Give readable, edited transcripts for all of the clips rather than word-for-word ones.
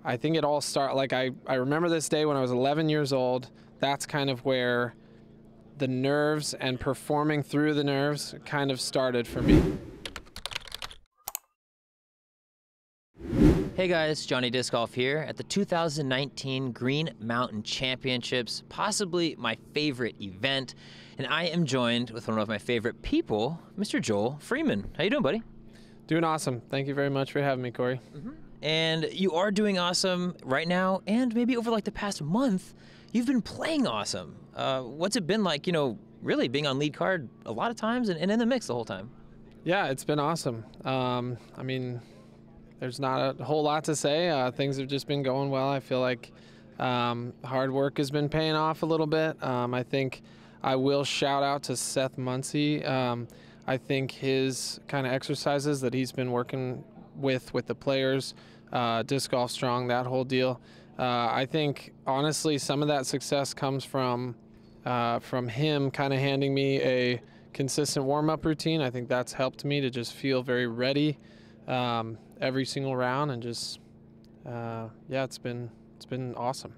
I think it all started, like I remember this day when I was 11 years old. That's kind of where the nerves and performing through the nerves kind of started for me. Hey guys, Johnny Disc Golf here at the 2019 Green Mountain Championships, possibly my favorite event, and I am joined with one of my favorite people, Mr. Joel Freeman. How you doing, buddy? Doing awesome. Thank you very much for having me, Corey. And you are doing awesome right now, and maybe over like the past month, you've been playing awesome. What's it been like, really being on lead card a lot of times and in the mix the whole time? Yeah, it's been awesome. There's not a whole lot to say. Things have just been going well. I feel like hard work has been paying off a little bit. I think I will shout out to Seth Muncie. I think his kind of exercises that he's been working with the players, Disc Golf Strong, that whole deal. I think, honestly, some of that success comes from him kind of handing me a consistent warm-up routine. I think that's helped me to just feel very ready every single round, and just it's been awesome.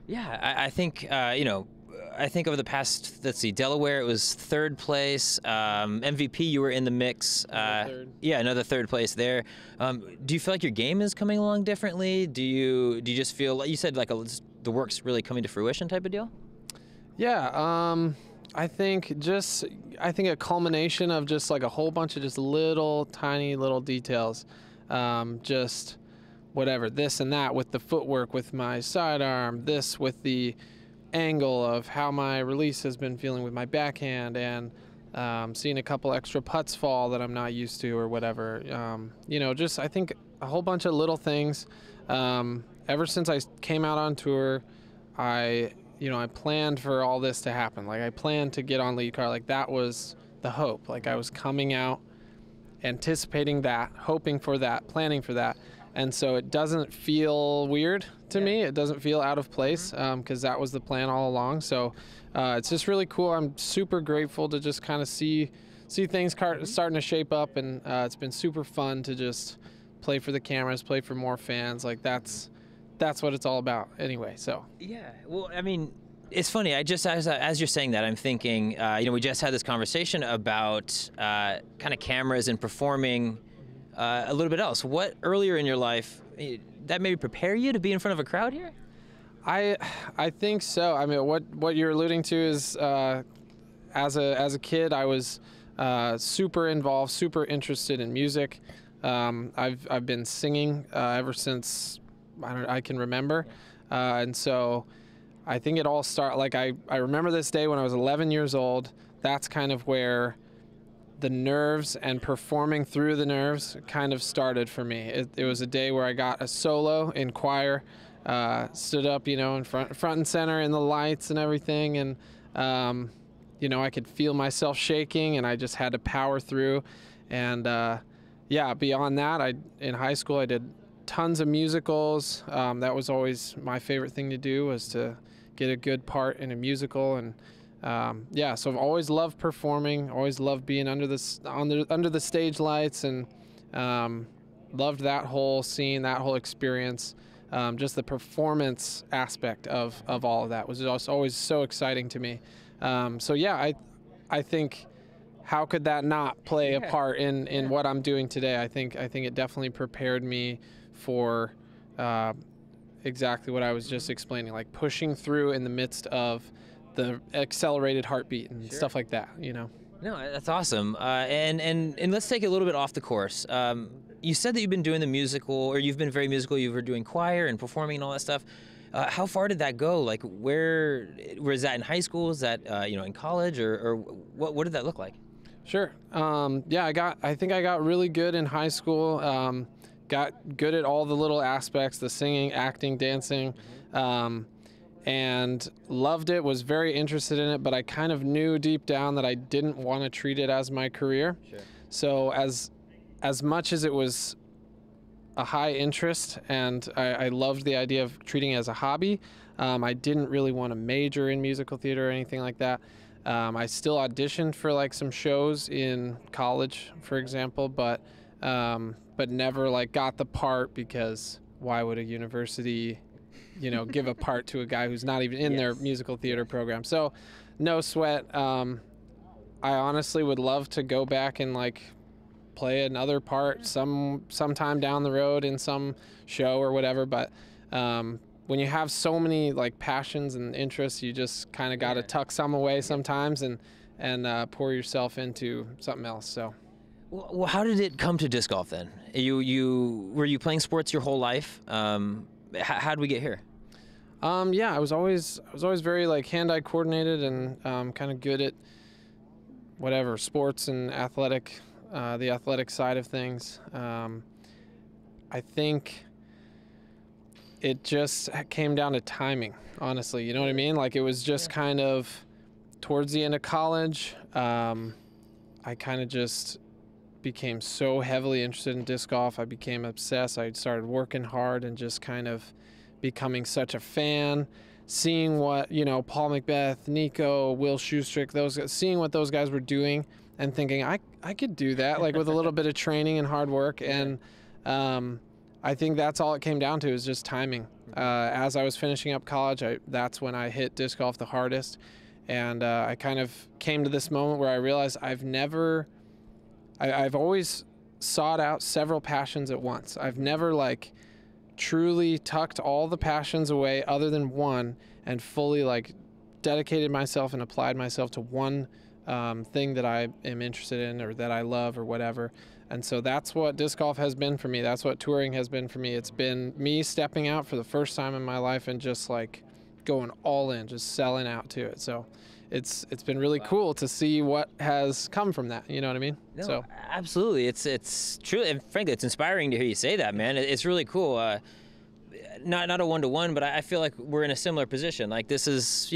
Yeah, I think I think over the past, let's see, Delaware, it was third place. MVP, you were in the mix. Third. Yeah, another third place there. Do you feel like your game is coming along differently? Do you just feel like you said, like the work's really coming to fruition type of deal? Yeah, I think a culmination of just like a whole bunch of just tiny little details. Just whatever, this and that with the footwork, with my sidearm, this with the angle of how my release has been feeling with my backhand, and seeing a couple extra putts fall that I'm not used to or whatever. Just I think a whole bunch of little things. Ever since I came out on tour, I planned for all this to happen. Like, I planned to get on lead card. Like, that was the hope. Like, I was coming out anticipating that, hoping for that, planning for that. And so it doesn't feel weird to me. It doesn't feel out of place, because that was the plan all along. So it's just really cool. I'm super grateful to just kind of see things starting to shape up, and it's been super fun to just play for the cameras, play for more fans. Like, that's what it's all about anyway. So yeah, well, I mean, it's funny. I just, as you're saying that, I'm thinking, we just had this conversation about kind of cameras and performing a little bit else. What earlier in your life that maybe prepare you to be in front of a crowd here? I think so. I mean, what you're alluding to is, as a kid, I was super involved, super interested in music. I've been singing ever since I can remember, and so I think it all started, like I remember this day when I was 11 years old. That's kind of where the nerves and performing through the nerves kind of started for me. It was a day where I got a solo in choir, stood up, in front and center in the lights and everything, and I could feel myself shaking, and I just had to power through. And beyond that, in high school I did tons of musicals. That was always my favorite thing to do, was to get a good part in a musical. And so I've always loved performing, always loved being under the stage lights, and loved that whole scene, that whole experience. Just the performance aspect of all of that was just always so exciting to me. I think, how could that not play a part in what I'm doing today? I think it definitely prepared me for exactly what I was just explaining, like pushing through in the midst of the accelerated heartbeat and stuff like that. No, that's awesome. And let's take it a little bit off the course. You said that you've been doing the musical, or you've been very musical. You were doing choir and performing and all that stuff. How far did that go? Like, where is that in high school? Is that in college, or what did that look like? Sure. I think I got really good in high school. Got good at all the little aspects, the singing, acting, dancing, and loved it, was very interested in it, but I kind of knew deep down that I didn't want to treat it as my career. Sure. So as much as it was a high interest, and I loved the idea of treating it as a hobby, I didn't really want to major in musical theater or anything like that. I still auditioned for like some shows in college, for example, but never like got the part because why would a university, give a part to a guy who's not even in their musical theater program? So, no sweat. I honestly would love to go back and like play another part sometime down the road in some show or whatever. But when you have so many like passions and interests, you just kind of got to tuck some away sometimes and pour yourself into something else. So. Well, how did it come to disc golf then? Were you playing sports your whole life? How did we get here? Yeah, I was always very like hand-eye coordinated and kind of good at whatever sports and athletic, the athletic side of things. I think it just came down to timing, honestly. You know what I mean? Like it was just kind of towards the end of college. I kind of just became so heavily interested in disc golf. I became obsessed. I started working hard and just kind of becoming such a fan, seeing what, Paul Macbeth, Nico, Will Schustrick, seeing what those guys were doing and thinking I could do that, like with a little bit of training and hard work. And I think that's all it came down to, is just timing. As I was finishing up college, that's when I hit disc golf the hardest. And I kind of came to this moment where I realized I've always sought out several passions at once. I've never like truly tucked all the passions away other than one and fully like dedicated myself and applied myself to one thing that I am interested in or that I love or whatever. And so that's what disc golf has been for me. That's what touring has been for me. It's been me stepping out for the first time in my life and just like going all in, just selling out to it. So it's been really cool to see what has come from that. You know what I mean? No, so absolutely. It's true, and frankly, it's inspiring to hear you say that, man. It's really cool. Not a one-to-one, but I feel like we're in a similar position. Like this is,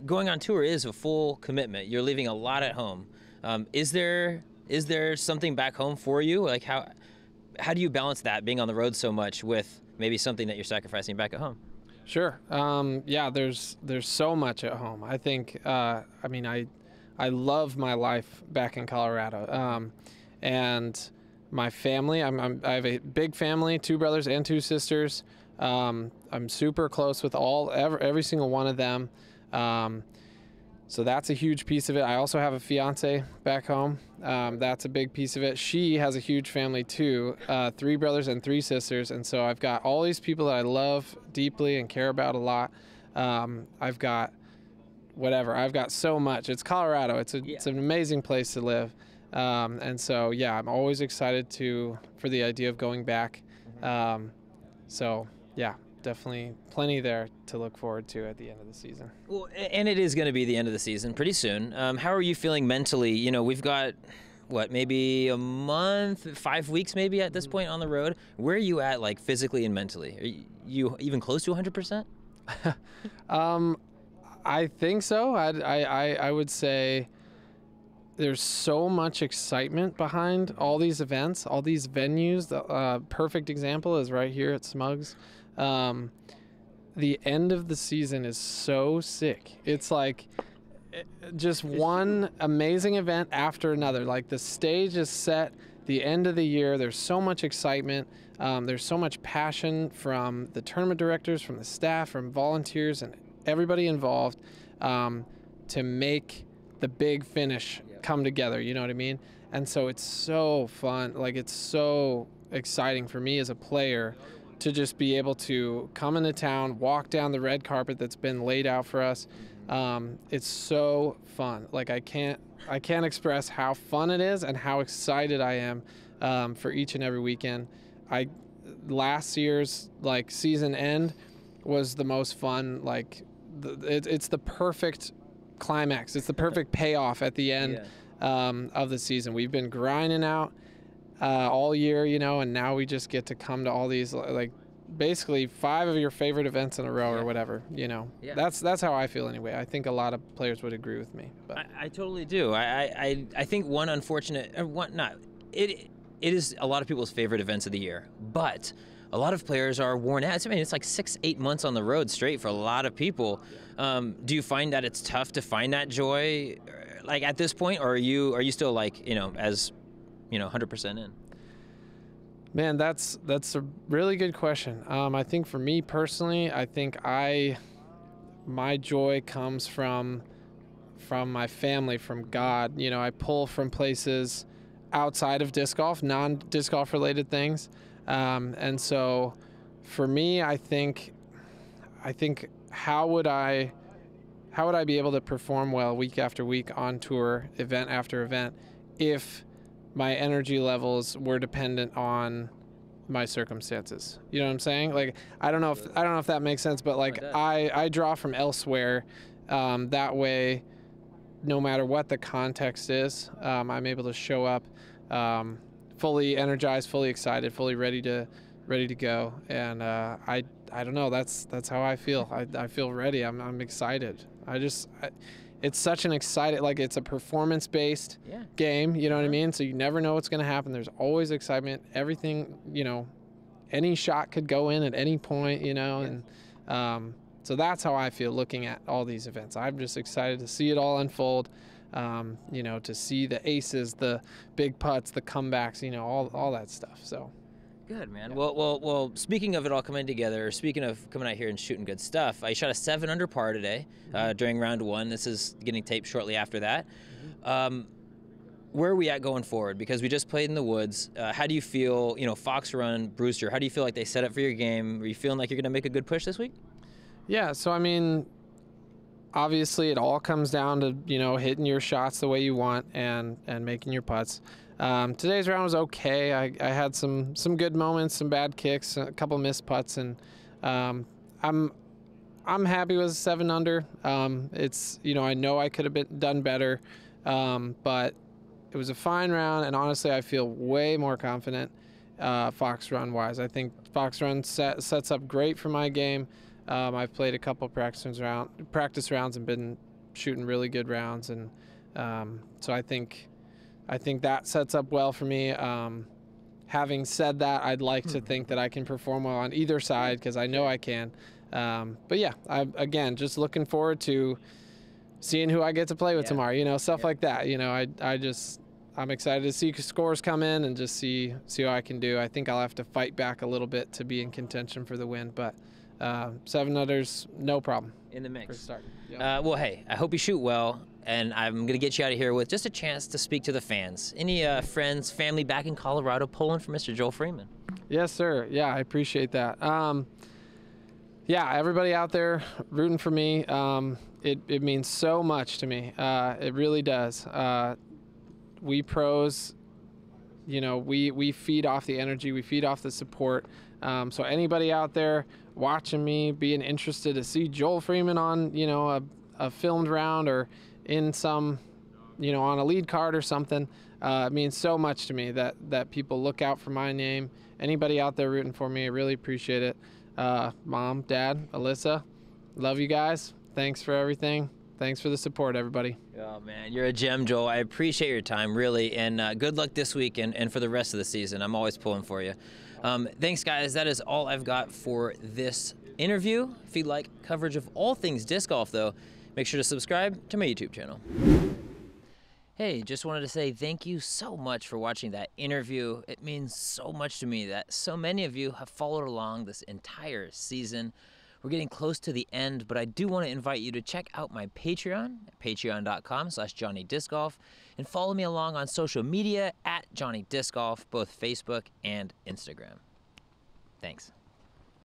going on tour is a full commitment. You're leaving a lot at home. Is there something back home for you? Like how do you balance that, being on the road so much, with maybe something that you're sacrificing back at home? Sure. Yeah, there's so much at home. I think, I love my life back in Colorado. And my family, I have a big family, 2 brothers and 2 sisters. I'm super close with every single one of them. So that's a huge piece of it. I also have a fiance back home. That's a big piece of it. She has a huge family too, 3 brothers and 3 sisters. And so I've got all these people that I love deeply and care about a lot. I've got so much. It's Colorado. It's an amazing place to live. And so, yeah, I'm always excited for the idea of going back. So yeah, definitely plenty there to look forward to at the end of the season. Well, and it is going to be the end of the season pretty soon. How are you feeling mentally? We've got, maybe a month, 5 weeks maybe at this point on the road. Where are you at, like, physically and mentally? Are you even close to 100%? I think so. I would say there's so much excitement behind all these events, all these venues. The perfect example is right here at Smugs. The end of the season is so sick. It's like just one amazing event after another. Like the stage is set, the end of the year, there's so much excitement. There's so much passion from the tournament directors, from the staff, from volunteers, and everybody involved to make the big finish come together. You know what I mean? And so it's so fun. Like it's so exciting for me as a player to just be able to come into town, walk down the red carpet that's been laid out for us. It's so fun. Like I can't express how fun it is and how excited I am for each and every weekend. Last year's like season end was the most fun. Like it's the perfect climax. It's the perfect payoff at the end of the season. We've been grinding out all year, and now we just get to come to all these, like, basically 5 of your favorite events in a row or whatever. That's how I feel anyway. I think a lot of players would agree with me. But I totally do. I think one unfortunate, it is a lot of people's favorite events of the year, but a lot of players are worn out. I mean, it's like 6-8 months on the road straight for a lot of people. Do you find that it's tough to find that joy, like at this point, or are you still like, as 100% in? Man, that's a really good question. I think for me personally, I think my joy comes from my family, from God. You know, I pull from places outside of disc golf, non-disc golf related things, and so for me, I think how would I be able to perform well week after week on tour, event after event, if my energy levels were dependent on my circumstances? You know what I'm saying? Like, I don't know if that makes sense, but like I draw from elsewhere. That way, no matter what the context is, I'm able to show up fully energized, fully excited, fully ready to go. And I don't know. That's how I feel. I feel ready. I'm excited. It's such an excited, like, it's a performance-based game, you know what I mean? So you never know what's going to happen. There's always excitement. Everything, you know, any shot could go in at any point, you know, and so that's how I feel looking at all these events. I'm just excited to see it all unfold, you know, to see the aces, the big putts, the comebacks, you know, all that stuff. So. Good, man. Yeah. Well. Speaking of it all coming together, speaking of coming out here and shooting good stuff, I shot a 7 under par today during round 1. This is getting taped shortly after that. Where are we at going forward? Because we just played in the woods. How do you feel? You know, Fox Run, Brewster. How do you feel like they set up for your game? Are you feeling like you're going to make a good push this week? Yeah. So I mean, obviously, it all comes down to, you know, hitting your shots the way you want and making your putts. Today's round was okay. I had some good moments, some bad kicks, a couple missed putts, and I'm happy with 7 under. It's, you know, I know I could have done better, but it was a fine round, and honestly, I feel way more confident Fox Run wise. I think Fox Run sets up great for my game. I've played a couple practice rounds and been shooting really good rounds, and so I think that sets up well for me. Having said that, I'd like to think that I can perform well on either side, because I know I can. But yeah, again, just looking forward to seeing who I get to play with tomorrow. You know, stuff like that. You know, I'm excited to see scores come in and just see how I can do. I think I'll have to fight back a little bit to be in contention for the win, but 7 unders, no problem. In the mix. For start. Yep. Well, hey, I hope you shoot well. And I'm going to get you out of here with just a chance to speak to the fans. Any friends, family back in Colorado pulling for Mr. Joel Freeman? Yes, sir. Yeah, I appreciate that. Yeah, everybody out there rooting for me. It means so much to me. It really does. We pros, you know, we feed off the energy. We feed off the support. So anybody out there watching me, being interested to see Joel Freeman on, you know, a filmed round or in some, you know, on a lead card or something, it means so much to me that people look out for my name. Anybody out there rooting for me, I really appreciate it. Mom, Dad, Alyssa, love you guys. Thanks for everything. Thanks for the support, everybody. Oh, man, you're a gem, Joel. I appreciate your time, really, and good luck this week and for the rest of the season. I'm always pulling for you. Thanks, guys. That is all I've got for this interview. If you'd like coverage of all things disc golf, though, make sure to subscribe to my YouTube channel. Hey, just wanted to say thank you so much for watching that interview. It means so much to me that so many of you have followed along this entire season. We're getting close to the end, but I do want to invite you to check out my Patreon at patreon.com/JohnnyDiscGolf, and follow me along on social media at JohnnyDiscGolf, both Facebook and Instagram. Thanks.